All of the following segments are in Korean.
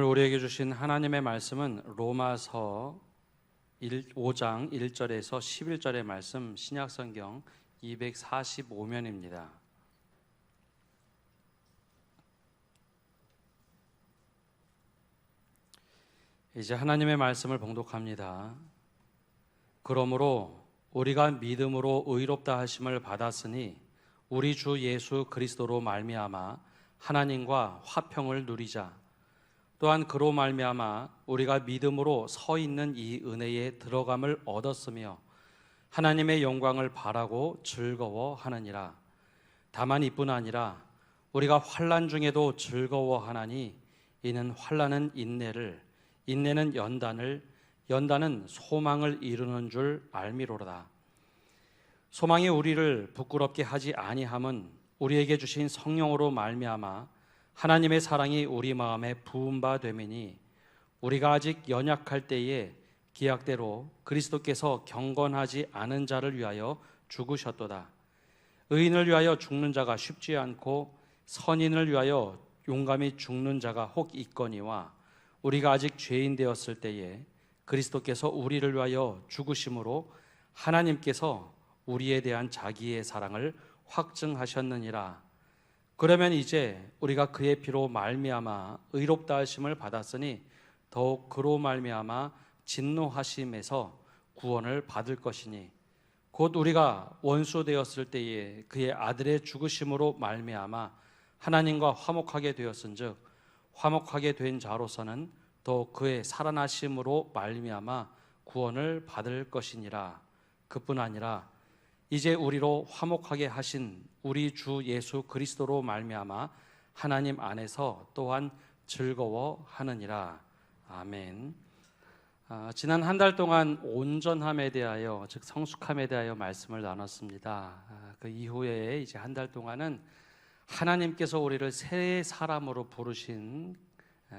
우리에게 주신 하나님의 말씀은 로마서 5장 1절에서 11절의 말씀, 신약성경 245면입니다. 이제 하나님의 말씀을 봉독합니다. 그러므로 우리가 믿음으로 의롭다 하심을 받았으니 우리 주 예수 그리스도로 말미암아 하나님과 화평을 누리자. 또한 그로 말미암아 우리가 믿음으로 서 있는 이 은혜에 들어감을 얻었으며 하나님의 영광을 바라고 즐거워하느니라. 다만 이뿐 아니라 우리가 환난 중에도 즐거워하나니 이는 환난은 인내를, 인내는 연단을, 연단은 소망을 이루는 줄 알미로다. 소망이 우리를 부끄럽게 하지 아니함은 우리에게 주신 성령으로 말미암아 하나님의 사랑이 우리 마음에 부은 바 됨이니 우리가 아직 연약할 때에 기약대로 그리스도께서 경건하지 않은 자를 위하여 죽으셨도다. 의인을 위하여 죽는 자가 쉽지 않고 선인을 위하여 용감히 죽는 자가 혹 있거니와 우리가 아직 죄인 되었을 때에 그리스도께서 우리를 위하여 죽으심으로 하나님께서 우리에 대한 자기의 사랑을 확증하셨느니라. 그러면 이제 우리가 그의 피로 말미암아 의롭다 하심을 받았으니 더욱 그로 말미암아 진노하심에서 구원을 받을 것이니 곧 우리가 원수 되었을 때에 그의 아들의 죽으심으로 말미암아 하나님과 화목하게 되었은즉 화목하게 된 자로서는 또 그의 살아나심으로 말미암아 구원을 받을 것이니라. 그뿐 아니라 이제 우리로 화목하게 하신 우리 주 예수 그리스도로 말미암아 하나님 안에서 또한 즐거워하느니라. 아멘. 지난 한 달 동안 온전함에 대하여, 즉 성숙함에 대하여 말씀을 나눴습니다. 그 이후에 이제 한 달 동안은 하나님께서 우리를 새 사람으로 부르신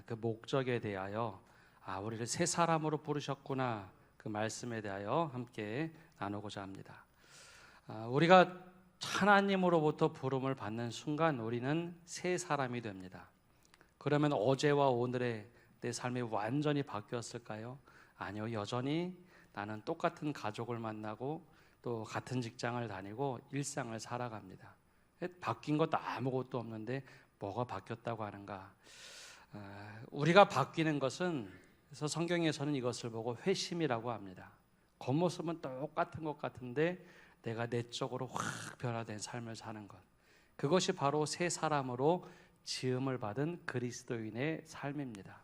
그 목적에 대하여, 우리를 새 사람으로 부르셨구나, 그 말씀에 대하여 함께 나누고자 합니다. 우리가 하나님으로부터 부름을 받는 순간 우리는 새 사람이 됩니다. 그러면 어제와 오늘의 내 삶이 완전히 바뀌었을까요? 아니요, 여전히 나는 똑같은 가족을 만나고 또 같은 직장을 다니고 일상을 살아갑니다. 바뀐 것도 아무것도 없는데 뭐가 바뀌었다고 하는가? 우리가 바뀌는 것은, 그래서 성경에서는 이것을 보고 회심이라고 합니다. 겉모습은 똑같은 것 같은데 내가 내적으로 확 변화된 삶을 사는 것, 그것이 바로 새 사람으로 지음을 받은 그리스도인의 삶입니다.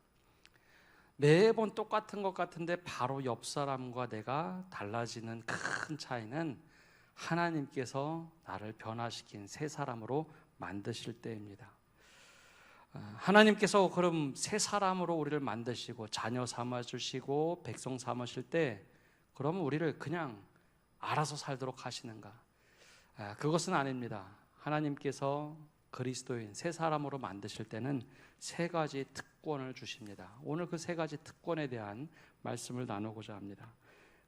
매번 똑같은 것 같은데 바로 옆 사람과 내가 달라지는 큰 차이는 하나님께서 나를 변화시킨 새 사람으로 만드실 때입니다. 하나님께서 그럼 새 사람으로 우리를 만드시고 자녀 삼아주시고 백성 삼으실 때 그러면 우리를 그냥 알아서 살도록 하시는가? 그것은 아닙니다. 하나님께서 그리스도인 새 사람으로 만드실 때는 세 가지 특권을 주십니다. 오늘 그 세 가지 특권에 대한 말씀을 나누고자 합니다.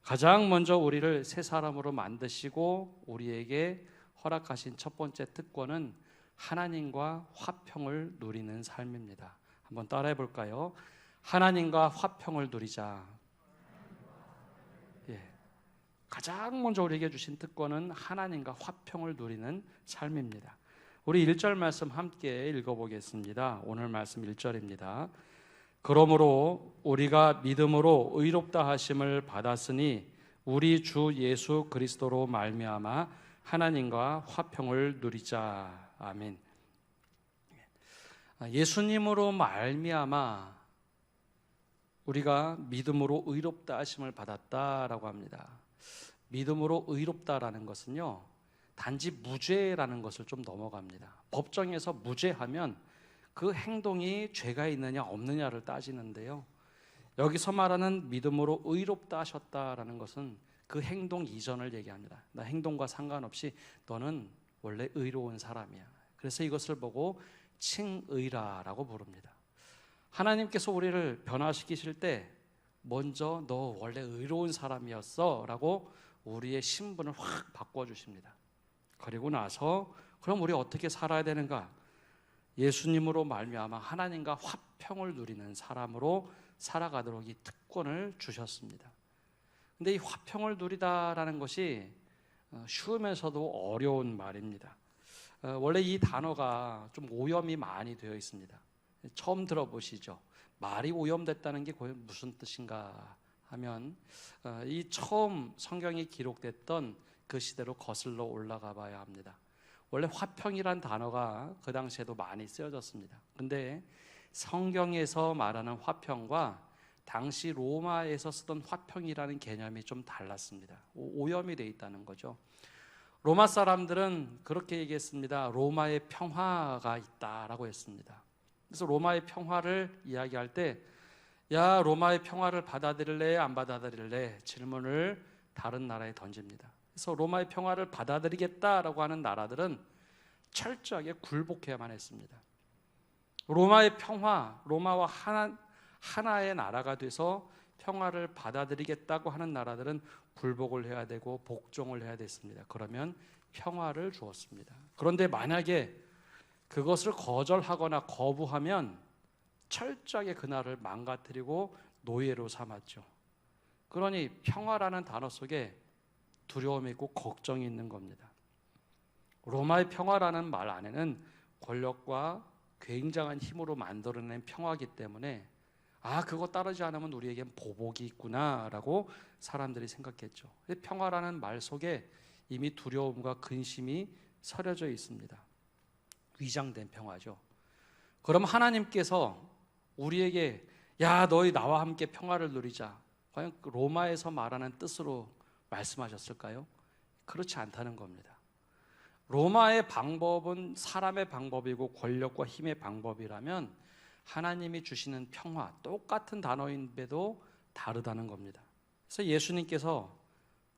가장 먼저 우리를 새 사람으로 만드시고 우리에게 허락하신 첫 번째 특권은 하나님과 화평을 누리는 삶입니다. 한번 따라해 볼까요? 하나님과 화평을 누리자. 가장 먼저 우리에게 주신 특권은 하나님과 화평을 누리는 삶입니다. 우리 1절 말씀 함께 읽어보겠습니다. 오늘 말씀 1절입니다. 그러므로 우리가 믿음으로 의롭다 하심을 받았으니 우리 주 예수 그리스도로 말미암아 하나님과 화평을 누리자. 아멘. 예수님으로 말미암아 우리가 믿음으로 의롭다 하심을 받았다라고 합니다. 믿음으로 의롭다라는 것은요, 단지 무죄라는 것을 좀 넘어갑니다. 법정에서 무죄하면 그 행동이 죄가 있느냐 없느냐를 따지는데요, 여기서 말하는 믿음으로 의롭다 하셨다라는 것은 그 행동 이전을 얘기합니다. 나 행동과 상관없이 너는 원래 의로운 사람이야. 그래서 이것을 보고 칭의라라고 부릅니다. 하나님께서 우리를 변화시키실 때 먼저 너 원래 의로운 사람이었어 라고 우리의 신분을 확 바꿔주십니다. 그리고 나서 그럼 우리 어떻게 살아야 되는가? 예수님으로 말미암아 하나님과 화평을 누리는 사람으로 살아가도록 이 특권을 주셨습니다. 근데 이 화평을 누리다라는 것이 쉬우면서도 어려운 말입니다. 원래 이 단어가 좀 오염이 많이 되어 있습니다. 처음 들어보시죠? 말이 오염됐다는 게 과연 무슨 뜻인가 하면 이 처음 성경이 기록됐던 그 시대로 거슬러 올라가 봐야 합니다. 원래 화평이란 단어가 그 당시에도 많이 쓰여졌습니다. 근데 성경에서 말하는 화평과 당시 로마에서 쓰던 화평이라는 개념이 좀 달랐습니다. 오염이 되어 있다는 거죠. 로마 사람들은 그렇게 얘기했습니다. 로마의 평화가 있다라고 했습니다. 그래서 로마의 평화를 이야기할 때, 야, 로마의 평화를 받아들일래 안 받아들일래 질문을 다른 나라에 던집니다. 그래서 로마의 평화를 받아들이겠다라고 하는 나라들은 철저하게 굴복해야만 했습니다. 로마의 평화, 로마와 하나의 나라가 돼서 평화를 받아들이겠다고 하는 나라들은 굴복을 해야 되고 복종을 해야 됐습니다. 그러면 평화를 주었습니다. 그런데 만약에 그것을 거절하거나 거부하면 철저하게 그 나라를 망가뜨리고 노예로 삼았죠. 그러니 평화라는 단어 속에 두려움이 있고 걱정이 있는 겁니다. 로마의 평화라는 말 안에는 권력과 굉장한 힘으로 만들어낸 평화이기 때문에 그거 따르지 않으면 우리에겐 보복이 있구나라고 사람들이 생각했죠. 평화라는 말 속에 이미 두려움과 근심이 서려져 있습니다. 위장된 평화죠. 그럼 하나님께서 우리에게 야, 너희 나와 함께 평화를 누리자, 과연 로마에서 말하는 뜻으로 말씀하셨을까요? 그렇지 않다는 겁니다. 로마의 방법은 사람의 방법이고 권력과 힘의 방법이라면 하나님이 주시는 평화, 똑같은 단어인데도 다르다는 겁니다. 그래서 예수님께서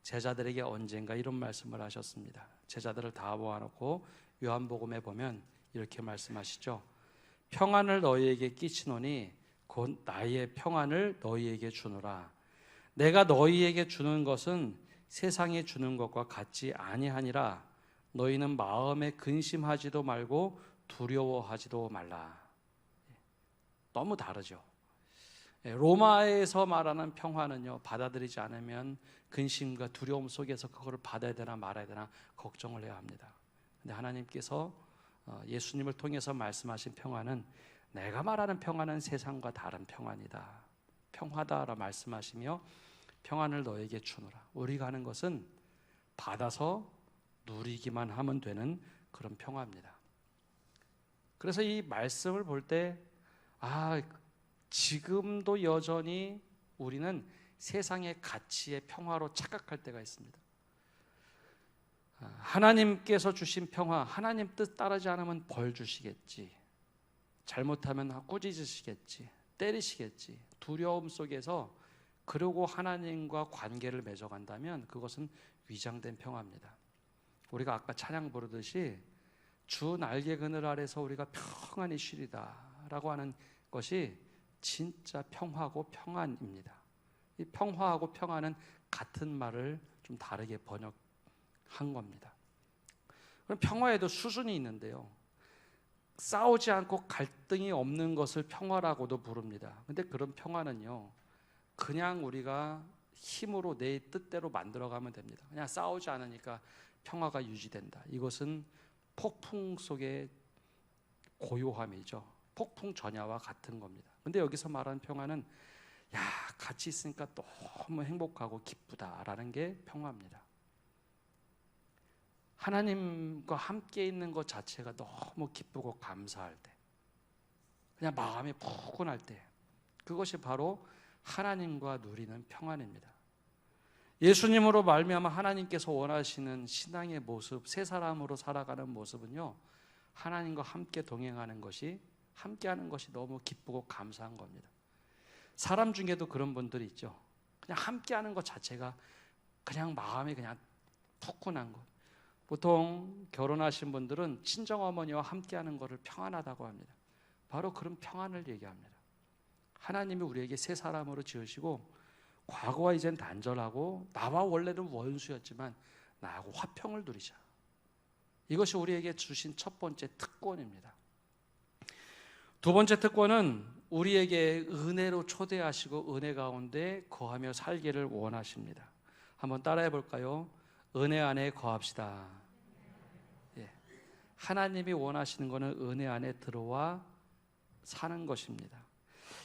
제자들에게 언젠가 이런 말씀을 하셨습니다. 제자들을 다 모아놓고 요한복음에 보면 이렇게 말씀하시죠. 평안을 너희에게 끼치노니 곧 나의 평안을 너희에게 주노라. 내가 너희에게 주는 것은 세상에 주는 것과 같지 아니하니라. 너희는 마음에 근심하지도 말고 두려워하지도 말라. 너무 다르죠. 로마에서 말하는 평화는요, 받아들이지 않으면 근심과 두려움 속에서 그거를 받아야 되나 말아야 되나 걱정을 해야 합니다. 근데 하나님께서 예수님을 통해서 말씀하신 평화는, 내가 말하는 평화는 세상과 다른 평안이다, 평화다라 말씀하시며 평안을 너에게 주노라. 우리가 하는 것은 받아서 누리기만 하면 되는 그런 평화입니다. 그래서 이 말씀을 볼 때 지금도 여전히 우리는 세상의 가치의 평화로 착각할 때가 있습니다. 하나님께서 주신 평화, 하나님 뜻 따르지 않으면 벌 주시겠지, 잘못하면 꾸짖으시겠지, 때리시겠지, 두려움 속에서 그러고 하나님과 관계를 맺어간다면 그것은 위장된 평화입니다. 우리가 아까 찬양 부르듯이 주 날개 그늘 아래서 우리가 평안히 쉬리다 라고 하는 것이 진짜 평화고 평안입니다. 이 평화하고 평안은 같은 말을 좀 다르게 번역한 겁니다. 그럼 평화에도 수준이 있는데요, 싸우지 않고 갈등이 없는 것을 평화라고도 부릅니다. 근데 그런 평화는요, 그냥 우리가 힘으로 내 뜻대로 만들어가면 됩니다. 그냥 싸우지 않으니까 평화가 유지된다. 이것은 폭풍 속의 고요함이죠. 폭풍 전야와 같은 겁니다. 근데 여기서 말하는 평화는 같이 있으니까 너무 행복하고 기쁘다라는 게 평화입니다. 하나님과 함께 있는 것 자체가 너무 기쁘고 감사할 때, 그냥 마음이 푸근할 때, 그것이 바로 하나님과 누리는 평안입니다. 예수님으로 말미암아 하나님께서 원하시는 신앙의 모습, 새 사람으로 살아가는 모습은요, 하나님과 함께 동행하는 것이, 함께하는 것이 너무 기쁘고 감사한 겁니다. 사람 중에도 그런 분들이 있죠. 그냥 함께하는 것 자체가 그냥 마음이 그냥 푸근한 것. 보통 결혼하신 분들은 친정어머니와 함께하는 것을 평안하다고 합니다. 바로 그런 평안을 얘기합니다. 하나님이 우리에게 새 사람으로 지으시고 과거와 이젠 단절하고 나와 원래는 원수였지만 나하고 화평을 누리자. 이것이 우리에게 주신 첫 번째 특권입니다. 두 번째 특권은 우리에게 은혜로 초대하시고 은혜 가운데 거하며 살기를 원하십니다. 한번 따라해 볼까요? 은혜 안에 거합시다. 예. 하나님이 원하시는 것은 은혜 안에 들어와 사는 것입니다.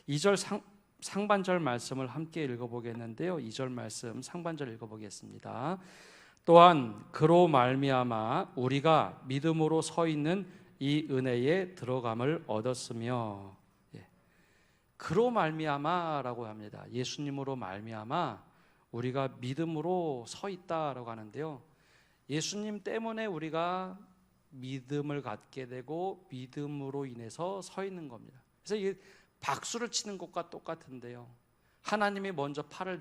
2절 상반절 말씀을 함께 읽어보겠는데요. 2절 말씀 상반절 읽어보겠습니다. 또한 그로 말미암아 우리가 믿음으로 서 있는 이 은혜에 들어감을 얻었으며, 예. 그로 말미암아라고 합니다. 예수님으로 말미암아 우리가 믿음으로 서 있다라고 하는데요. 예수님 때문에 우리가 믿음을 갖게 되고 믿음으로 인해서 서 있는 겁니다. 그래서 이게 박수를 치는 것과 똑같은데요. 하나님이 먼저 팔을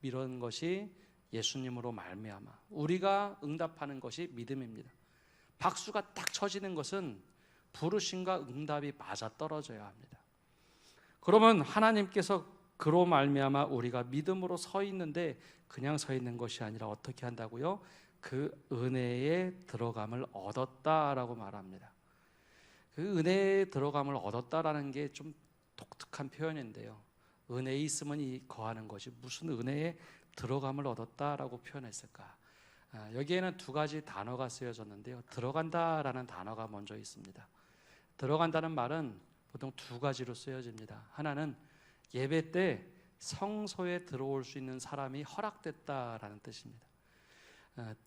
내밀은 것이 예수님으로 말미암아 우리가 응답하는 것이 믿음입니다. 박수가 딱 쳐지는 것은 부르심과 응답이 맞아떨어져야 합니다. 그러면 하나님께서 그로 말미암아 우리가 믿음으로 서 있는데 그냥 서 있는 것이 아니라 어떻게 한다고요? 그 은혜에 들어감을 얻었다라고 말합니다. 그 은혜에 들어감을 얻었다라는 게 좀 독특한 표현인데요. 은혜에 있으면 이 거하는 것이 무슨 은혜에 들어감을 얻었다라고 표현했을까? 여기에는 두 가지 단어가 쓰여졌는데요. 들어간다라는 단어가 먼저 있습니다. 들어간다는 말은 보통 두 가지로 쓰여집니다. 하나는 예배 때 성소에 들어올 수 있는 사람이 허락됐다라는 뜻입니다.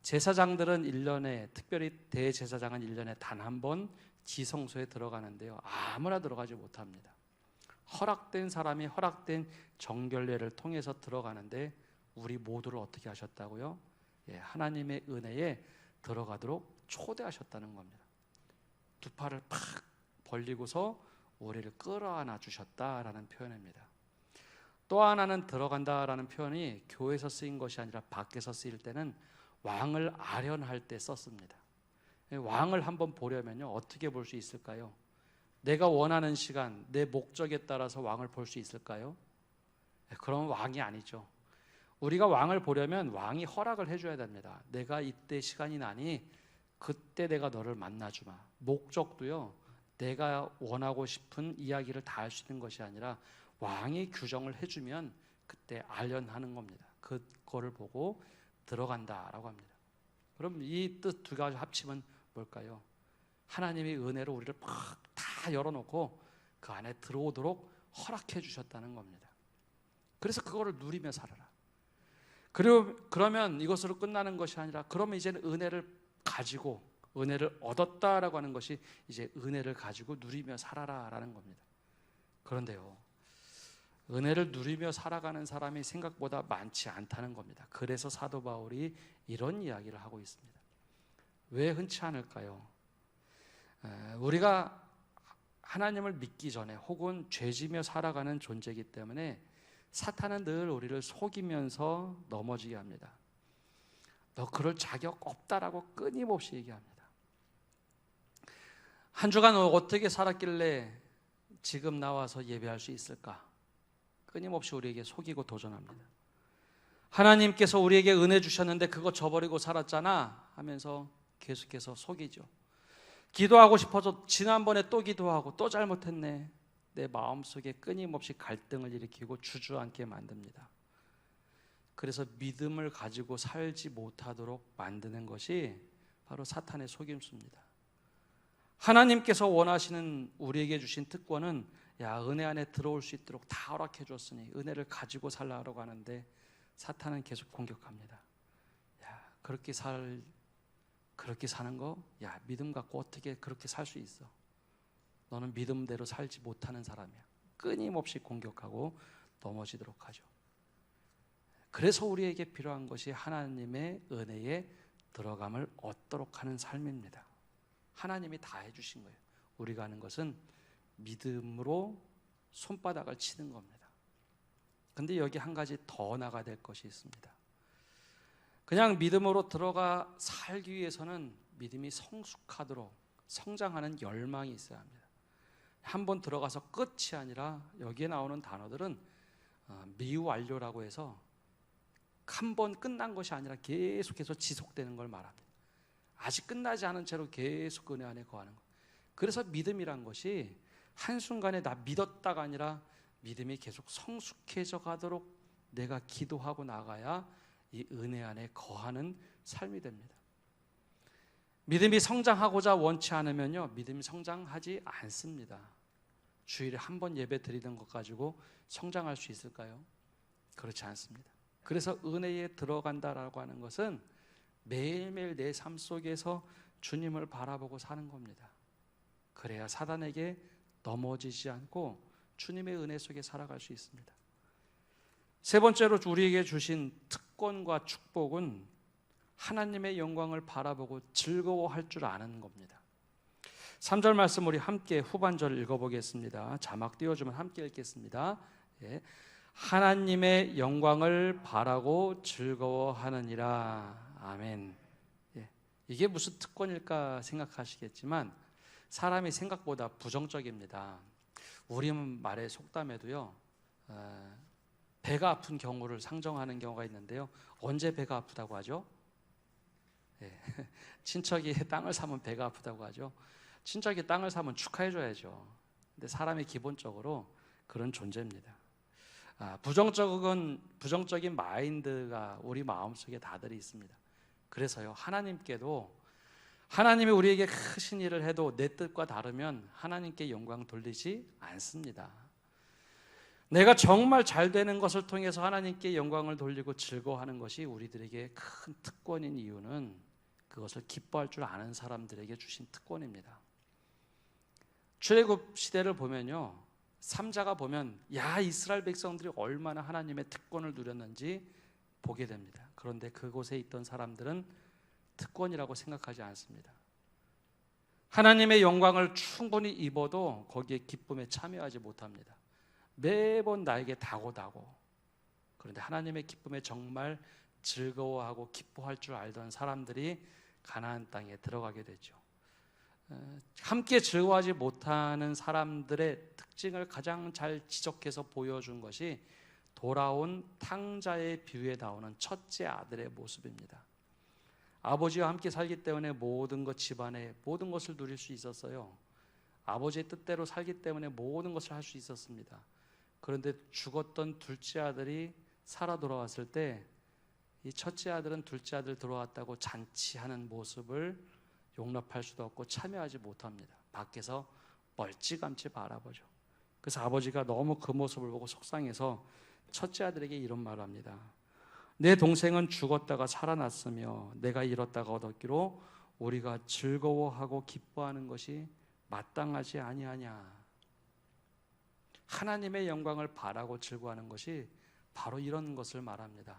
제사장들은 1년에, 특별히 대제사장은 1년에 단 한 번 지성소에 들어가는데요. 아무나 들어가지 못합니다. 허락된 사람이 허락된 정결례를 통해서 들어가는데 우리 모두를 어떻게 하셨다고요? 예, 하나님의 은혜에 들어가도록 초대하셨다는 겁니다. 두 팔을 팍 벌리고서 우리를 끌어안아 주셨다라는 표현입니다. 또 하나는 들어간다라는 표현이 교회에서 쓰인 것이 아니라 밖에서 쓰일 때는 왕을 아련할 때 썼습니다. 왕을 한번 보려면요, 어떻게 볼 수 있을까요? 내가 원하는 시간, 내 목적에 따라서 왕을 볼 수 있을까요? 그럼 왕이 아니죠. 우리가 왕을 보려면 왕이 허락을 해줘야 됩니다. 내가 이때 시간이 나니 그때 내가 너를 만나주마. 목적도요, 내가 원하고 싶은 이야기를 다 할 수 있는 것이 아니라 왕이 규정을 해주면 그때 아련하는 겁니다. 그거를 보고 들어간다라고 합니다. 그럼 이 뜻 두 가지 합치면 뭘까요? 하나님의 은혜로 우리를 팍 다 열어놓고 그 안에 들어오도록 허락해 주셨다는 겁니다. 그래서 그거를 누리며 살아라. 그러면 이것으로 끝나는 것이 아니라 그러면 이제는 은혜를 가지고 은혜를 얻었다라고 하는 것이 이제 은혜를 가지고 누리며 살아라라는 겁니다. 그런데요, 은혜를 누리며 살아가는 사람이 생각보다 많지 않다는 겁니다. 그래서 사도 바울이 이런 이야기를 하고 있습니다. 왜 흔치 않을까요? 우리가 하나님을 믿기 전에 혹은 죄지며 살아가는 존재이기 때문에 사탄은 늘 우리를 속이면서 넘어지게 합니다. 너 그럴 자격 없다라고 끊임없이 얘기합니다. 한 주간 어떻게 살았길래 지금 나와서 예배할 수 있을까? 끊임없이 우리에게 속이고 도전합니다. 하나님께서 우리에게 은혜 주셨는데 그거 저버리고 살았잖아 하면서 계속해서 속이죠. 기도하고 싶어서 지난번에 또 기도하고 또 잘못했네. 내 마음속에 끊임없이 갈등을 일으키고 주저앉게 만듭니다. 그래서 믿음을 가지고 살지 못하도록 만드는 것이 바로 사탄의 속임수입니다. 하나님께서 원하시는 우리에게 주신 특권은 은혜 안에 들어올 수 있도록 다 허락해 줬으니 은혜를 가지고 살라고 하는데 사탄은 계속 공격합니다. 그렇게 사는 거? 믿음 갖고 어떻게 그렇게 살 수 있어? 너는 믿음대로 살지 못하는 사람이야. 끊임없이 공격하고 넘어지도록 하죠. 그래서 우리에게 필요한 것이 하나님의 은혜에 들어감을 얻도록 하는 삶입니다. 하나님이 다 해주신 거예요. 우리가 하는 것은 믿음으로 손바닥을 치는 겁니다. 근데 여기 한 가지 더 나가야 될 것이 있습니다. 그냥 믿음으로 들어가 살기 위해서는 믿음이 성숙하도록 성장하는 열망이 있어야 합니다. 한번 들어가서 끝이 아니라 여기에 나오는 단어들은 미완료라고 해서 한 번 끝난 것이 아니라 계속해서 지속되는 걸 말합니다. 아직 끝나지 않은 채로 계속 은혜 안에 거하는 것. 그래서 믿음이란 것이 한순간에 나 믿었다가 아니라 믿음이 계속 성숙해져 가도록 내가 기도하고 나가야 이 은혜 안에 거하는 삶이 됩니다. 믿음이 성장하고자 원치 않으면요, 믿음이 성장하지 않습니다. 주일에 한 번 예배 드리는 것 가지고 성장할 수 있을까요? 그렇지 않습니다. 그래서 은혜에 들어간다라고 하는 것은 매일매일 내 삶 속에서 주님을 바라보고 사는 겁니다. 그래야 사단에게 넘어지지 않고 주님의 은혜 속에 살아갈 수 있습니다. 세 번째로 우리에게 주신 특권과 축복은 하나님의 영광을 바라보고 즐거워할 줄 아는 겁니다. 3절 말씀 우리 함께 후반절 읽어보겠습니다. 자막 띄워주면 함께 읽겠습니다. 예. 하나님의 영광을 바라고 즐거워하느니라. 아멘. 예. 이게 무슨 특권일까 생각하시겠지만 사람이 생각보다 부정적입니다. 우리 말의 속담에도요, 배가 아픈 경우를 상정하는 경우가 있는데요. 언제 배가 아프다고 하죠? 예. 친척이 땅을 사면 배가 아프다고 하죠. 친척이 땅을 사면 축하해줘야죠. 근데 사람이 기본적으로 그런 존재입니다. 부정적인 마인드가 우리 마음속에 다들이 있습니다. 그래서요, 하나님이 우리에게 크신 일을 해도 내 뜻과 다르면 하나님께 영광 돌리지 않습니다. 내가 정말 잘 되는 것을 통해서 하나님께 영광을 돌리고 즐거워하는 것이 우리들에게 큰 특권인 이유는 그것을 기뻐할 줄 아는 사람들에게 주신 특권입니다. 출애굽 시대를 보면요, 삼자가 보면 이스라엘 백성들이 얼마나 하나님의 특권을 누렸는지 보게 됩니다. 그런데 그곳에 있던 사람들은 특권이라고 생각하지 않습니다. 하나님의 영광을 충분히 입어도 거기에 기쁨에 참여하지 못합니다. 매번 나에게 다고다고. 그런데 하나님의 기쁨에 정말 즐거워하고 기뻐할 줄 알던 사람들이 가나안 땅에 들어가게 되죠. 함께 즐거워하지 못하는 사람들의 특징을 가장 잘 지적해서 보여준 것이 돌아온 탕자의 비유에 나오는 첫째 아들의 모습입니다. 아버지와 함께 살기 때문에 모든 것, 집안의 모든 것을 누릴 수 있었어요. 아버지의 뜻대로 살기 때문에 모든 것을 할 수 있었습니다. 그런데 죽었던 둘째 아들이 살아 돌아왔을 때 이 첫째 아들은 둘째 아들 들어왔다고 잔치하는 모습을 용납할 수도 없고 참여하지 못합니다. 밖에서 멀찌감치 바라보죠. 그래서 아버지가 너무 그 모습을 보고 속상해서 첫째 아들에게 이런 말을 합니다. 내 동생은 죽었다가 살아났으며 내가 잃었다가 얻었기로 우리가 즐거워하고 기뻐하는 것이 마땅하지 아니하냐. 하나님의 영광을 바라고 즐거워하는 것이 바로 이런 것을 말합니다.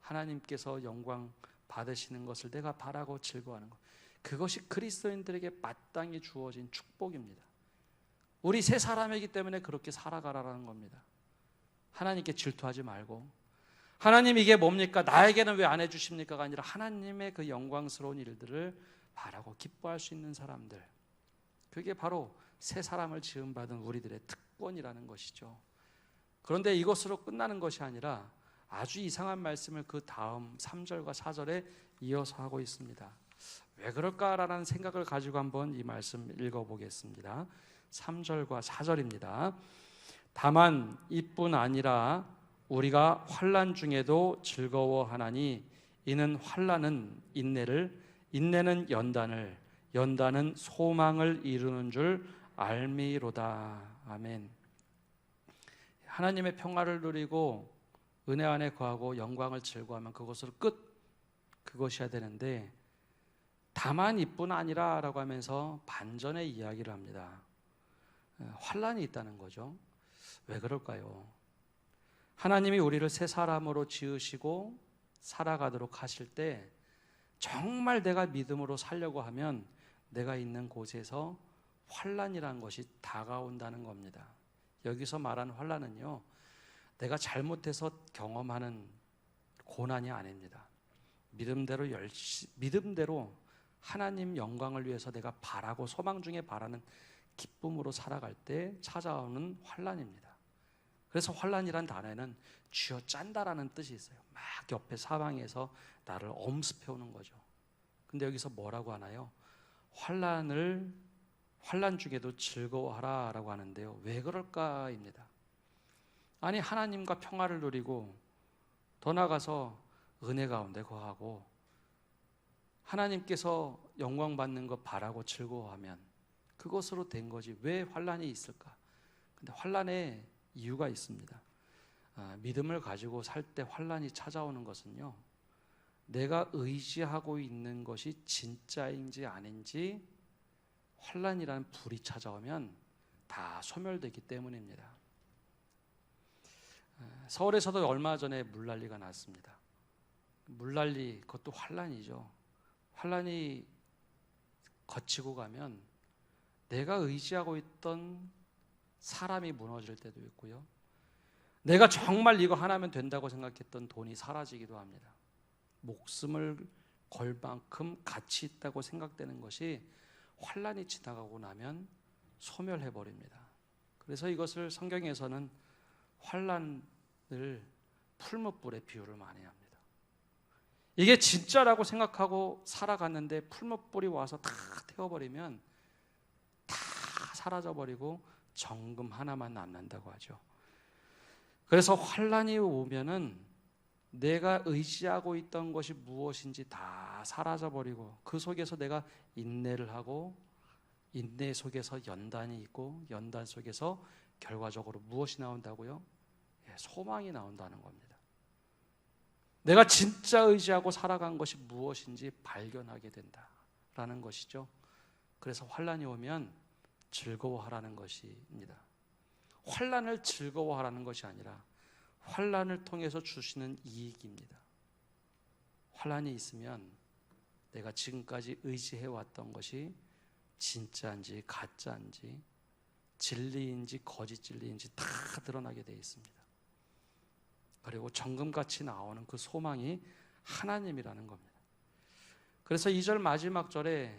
하나님께서 영광 받으시는 것을 내가 바라고 즐거워하는 것, 그것이 그리스도인들에게 마땅히 주어진 축복입니다. 우리 새 사람이기 때문에 그렇게 살아가라는 겁니다. 하나님께 질투하지 말고, 하나님 이게 뭡니까? 나에게는 왜 안 해주십니까가 아니라 하나님의 그 영광스러운 일들을 바라고 기뻐할 수 있는 사람들, 그게 바로 새 사람을 지음받은 우리들의 특권이라는 것이죠. 그런데 이것으로 끝나는 것이 아니라 아주 이상한 말씀을 그 다음 3절과 4절에 이어서 하고 있습니다. 왜 그럴까라는 생각을 가지고 한번 이 말씀 읽어보겠습니다. 3절과 4절입니다. 다만 이뿐 아니라 우리가 환난 중에도 즐거워하나니 이는 환난은 인내를, 인내는 연단을, 연단은 소망을 이루는 줄 알미로다. 아멘. 하나님의 평화를 누리고 은혜 안에 거하고 영광을 즐거워하면 그것으로 그것이어야 되는데, 다만 이뿐 아니라 라고 하면서 반전의 이야기를 합니다. 환난이 있다는 거죠. 왜 그럴까요? 하나님이 우리를 새 사람으로 지으시고 살아가도록 하실 때 정말 내가 믿음으로 살려고 하면 내가 있는 곳에서 환난이라는 것이 다가온다는 겁니다. 여기서 말하는 환난은요, 내가 잘못해서 경험하는 고난이 아닙니다. 믿음대로 하나님 영광을 위해서 내가 바라고 소망 중에 바라는 기쁨으로 살아갈 때 찾아오는 환난입니다. 그래서 환난이란 단어에는 쥐어 짠다라는 뜻이 있어요. 막 옆에 사방에서 나를 엄습해 오는 거죠. 근데 여기서 뭐라고 하나요? 환난을 환난 중에도 즐거워하라라고 하는데요. 왜 그럴까입니다. 아니, 하나님과 평화를 누리고 더 나아가서 은혜 가운데 거하고 하나님께서 영광 받는 것 바라고 즐거워하면 그것으로 된 거지 왜 환난이 있을까? 근데 환난에 이유가 있습니다. 믿음을 가지고 살 때 환난이 찾아오는 것은요, 내가 의지하고 있는 것이 진짜인지 아닌지 환난이라는 불이 찾아오면 다 소멸되기 때문입니다. 서울에서도 얼마 전에 물난리가 났습니다. 물난리, 그것도 환난이죠. 환난이 거치고 가면 내가 의지하고 있던 사람이 무너질 때도 있고요, 내가 정말 이거 하나면 된다고 생각했던 돈이 사라지기도 합니다. 목숨을 걸 만큼 가치 있다고 생각되는 것이 환난이 지나가고 나면 소멸해버립니다. 그래서 이것을 성경에서는 환난을 풀무불에 비유를 많이 합니다. 이게 진짜라고 생각하고 살아갔는데 풀무불이 와서 다 태워버리면 다 사라져버리고 정금 하나만 남는다고 하죠. 그래서 환난이 오면은 내가 의지하고 있던 것이 무엇인지 다 사라져버리고 그 속에서 내가 인내를 하고 인내 속에서 연단이 있고 연단 속에서 결과적으로 무엇이 나온다고요? 소망이 나온다는 겁니다. 내가 진짜 의지하고 살아간 것이 무엇인지 발견하게 된다라는 것이죠. 그래서 환난이 오면 즐거워하라는 것입니다. 환난을 즐거워하라는 것이 아니라 환난을 통해서 주시는 이익입니다. 환난이 있으면 내가 지금까지 의지해왔던 것이 진짜인지 가짜인지 진리인지 거짓 진리인지 다 드러나게 되어 있습니다. 그리고 정금같이 나오는 그 소망이 하나님이라는 겁니다. 그래서 2절 마지막 절에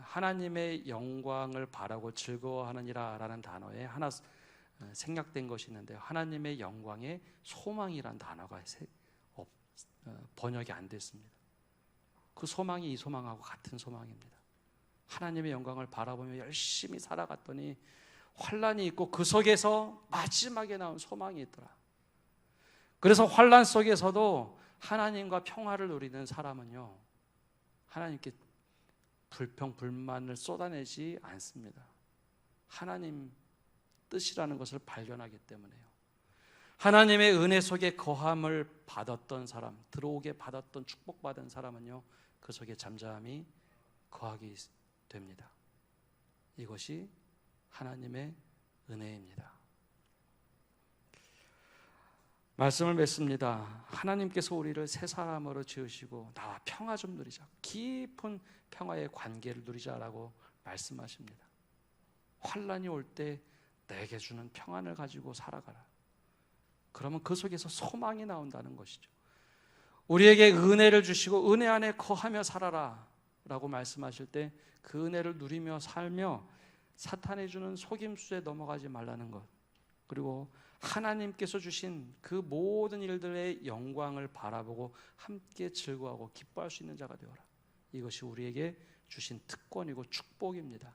하나님의 영광을 바라고 즐거워하느니라 라는 단어에 하나 생략된 것이 있는데, 하나님의 영광의 소망이란 단어가 번역이 안 됐습니다. 그 소망이 이 소망하고 같은 소망입니다. 하나님의 영광을 바라보며 열심히 살아갔더니 환난이 있고 그 속에서 마지막에 나온 소망이 있더라. 그래서 환난 속에서도 하나님과 평화를 누리는 사람은요, 하나님께 불평 불만을 쏟아내지 않습니다. 하나님 뜻이라는 것을 발견하기 때문에요. 하나님의 은혜 속에 거함을 받았던 사람, 들어오게 받았던 축복받은 사람은요, 그 속에 잠잠히 거하게 됩니다. 이것이 하나님의 은혜입니다. 말씀을 맺습니다. 하나님께서 우리를 새 사람으로 지으시고 나와 평화 좀 누리자, 깊은 평화의 관계를 누리자라고 말씀하십니다. 환난이 올 때 내게 주는 평안을 가지고 살아가라. 그러면 그 속에서 소망이 나온다는 것이죠. 우리에게 은혜를 주시고 은혜 안에 거하며 살아라 라고 말씀하실 때 그 은혜를 누리며 살며 사탄이 주는 속임수에 넘어가지 말라는 것, 그리고 하나님께서 주신 그 모든 일들의 영광을 바라보고 함께 즐거워하고 기뻐할 수 있는 자가 되어라. 이것이 우리에게 주신 특권이고 축복입니다.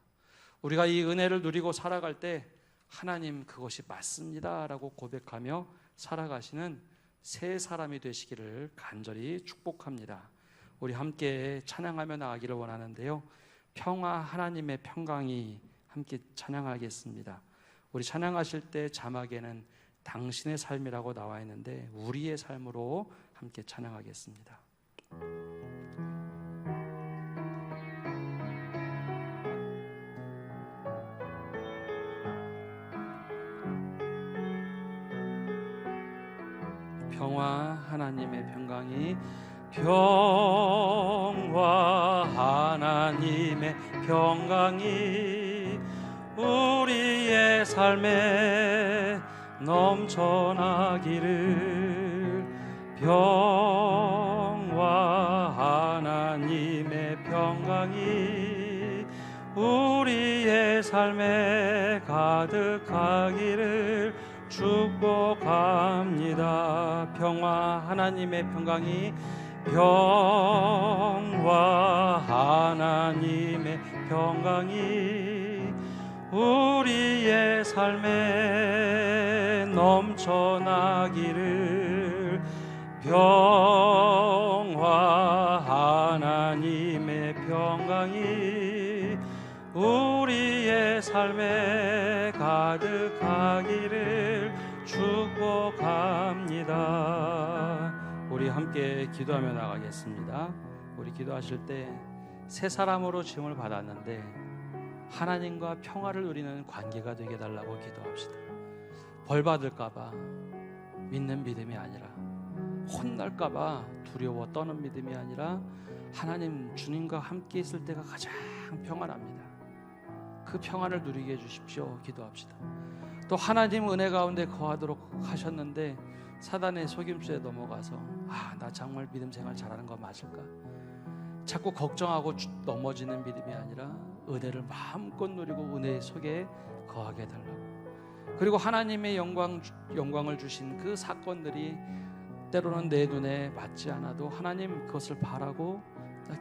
우리가 이 은혜를 누리고 살아갈 때 하나님 그것이 맞습니다 라고 고백하며 살아가시는 새 사람이 되시기를 간절히 축복합니다. 우리 함께 찬양하며 나가기를 원하는데요, 평화 하나님의 평강이 함께 찬양하겠습니다. 우리 찬양하실 때 자막에는 당신의 삶이라고 나와 있는데 우리의 삶으로 함께 찬양하겠습니다. 평화 하나님의 평강이, 평화 하나님의 평강이 우리의 삶에 넘쳐나기를, 평화 하나님의 평강이 우리의 삶에 가득하기를 축복합니다. 평화 하나님의 평강이, 평화 하나님의 평강이 우리의 삶에 넘쳐나기를. 평화, 하나님의 평강이 우리의 삶에 가득하기를 축복합니다. 우리 함께 기도하며 나가겠습니다. 우리 기도하실 때 새 사람으로 지음을 받았는데 하나님과 평화를 누리는 관계가 되게 달라고 기도합시다. 벌 받을까봐 믿는 믿음이 아니라, 혼날까봐 두려워 떠는 믿음이 아니라, 하나님 주님과 함께 있을 때가 가장 평안합니다. 그 평안을 누리게 해주십시오. 기도합시다. 또 하나님 은혜 가운데 거하도록 하셨는데 사단의 속임수에 넘어가서 나 정말 믿음 생활 잘하는 거 맞을까? 자꾸 걱정하고 넘어지는 믿음이 아니라 은혜를 마음껏 누리고 은혜 속에 거하게 해달라고. 그리고 하나님의 영광을 주신 그 사건들이 때로는 내 눈에 맞지 않아도 하나님 그것을 바라고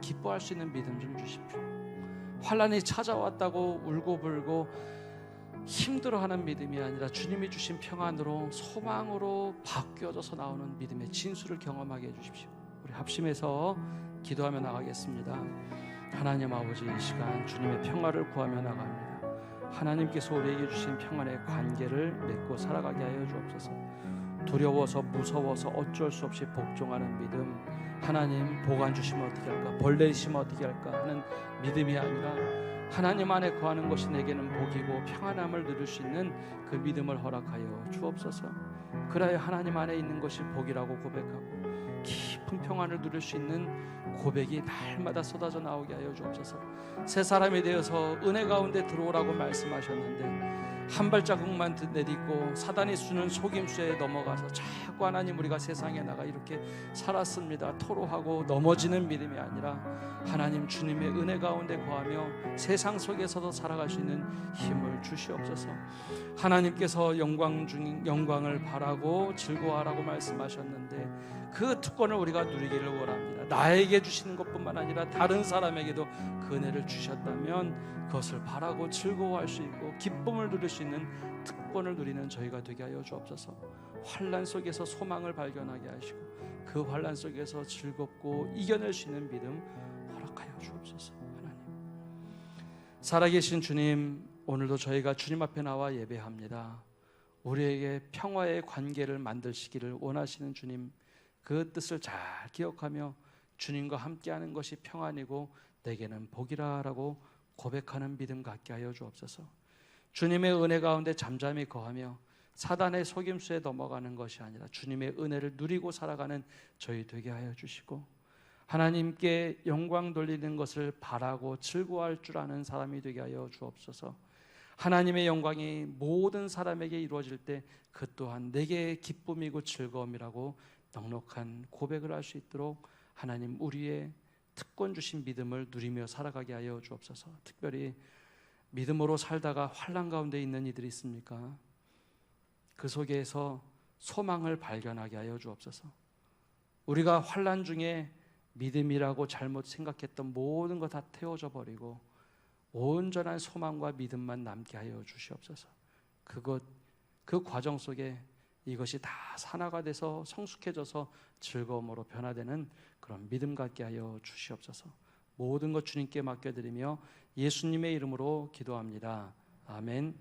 기뻐할 수 있는 믿음 좀 주십시오. 환난이 찾아왔다고 울고불고 힘들어하는 믿음이 아니라 주님이 주신 평안으로, 소망으로 바뀌어져서 나오는 믿음의 진수를 경험하게 해주십시오. 우리 합심해서 기도하며 나가겠습니다. 하나님 아버지, 이 시간 주님의 평화를 구하며 나갑니다. 하나님께서 우리에게 주신 평안의 관계를 맺고 살아가게 하여 주옵소서. 두려워서 무서워서 어쩔 수 없이 복종하는 믿음, 하나님 보관 주시면 어떻게 할까, 벌 내리시면 어떻게 할까 하는 믿음이 아니라 하나님 안에 거하는 것이 내게는 복이고 평안함을 누릴 수 있는 그 믿음을 허락하여 주옵소서. 그래야 하나님 안에 있는 것이 복이라고 고백하고 깊은 평안을 누릴 수 있는 고백이 날마다 쏟아져 나오게 하여 주옵소서. 새 사람이 되어서 은혜 가운데 들어오라고 말씀하셨는데 한 발자국만 내딛고 사단이 주는 속임수에 넘어가서 자꾸 하나님 우리가 세상에 나가 이렇게 살았습니다 토로하고 넘어지는 믿음이 아니라 하나님 주님의 은혜 가운데 거하며 세상 속에서도 살아갈 수 있는 힘을 주시옵소서. 하나님께서 영광을 바라고 즐거워하라고 말씀하셨는데 그 특권을 우리가 누리기를 원합니다. 나에게 주시는 것뿐만 아니라 다른 사람에게도 그 은혜를 주셨다면 그것을 바라고 즐거워할 수 있고 기쁨을 누릴 수 있는 특권을 누리는 저희가 되게 하여 주옵소서. 환난 속에서 소망을 발견하게 하시고 그 환난 속에서 즐겁고 이겨낼 수 있는 믿음 허락하여 주옵소서. 하나님, 살아계신 주님, 오늘도 저희가 주님 앞에 나와 예배합니다. 우리에게 평화의 관계를 만드시기를 원하시는 주님, 그 뜻을 잘 기억하며 주님과 함께하는 것이 평안이고 내게는 복이라라고 고백하는 믿음 갖게 하여 주옵소서. 주님의 은혜 가운데 잠잠히 거하며 사단의 속임수에 넘어가는 것이 아니라 주님의 은혜를 누리고 살아가는 저희 되게 하여 주시고 하나님께 영광 돌리는 것을 바라고 즐거워할 줄 아는 사람이 되게 하여 주옵소서. 하나님의 영광이 모든 사람에게 이루어질 때 그 또한 내게 기쁨이고 즐거움이라고 넉넉한 고백을 할 수 있도록 하나님 우리의 특권 주신 믿음을 누리며 살아가게 하여 주옵소서. 특별히 믿음으로 살다가 환난 가운데 있는 이들이 있습니까? 그 속에서 소망을 발견하게 하여 주옵소서. 우리가 환난 중에 믿음이라고 잘못 생각했던 모든 것 다 태워져 버리고 온전한 소망과 믿음만 남게 하여 주시옵소서. 그 과정 속에 이것이 다 산화가 돼서 성숙해져서 즐거움으로 변화되는 그런 믿음 갖게 하여 주시옵소서. 모든 것 주님께 맡겨드리며 예수님의 이름으로 기도합니다. 아멘.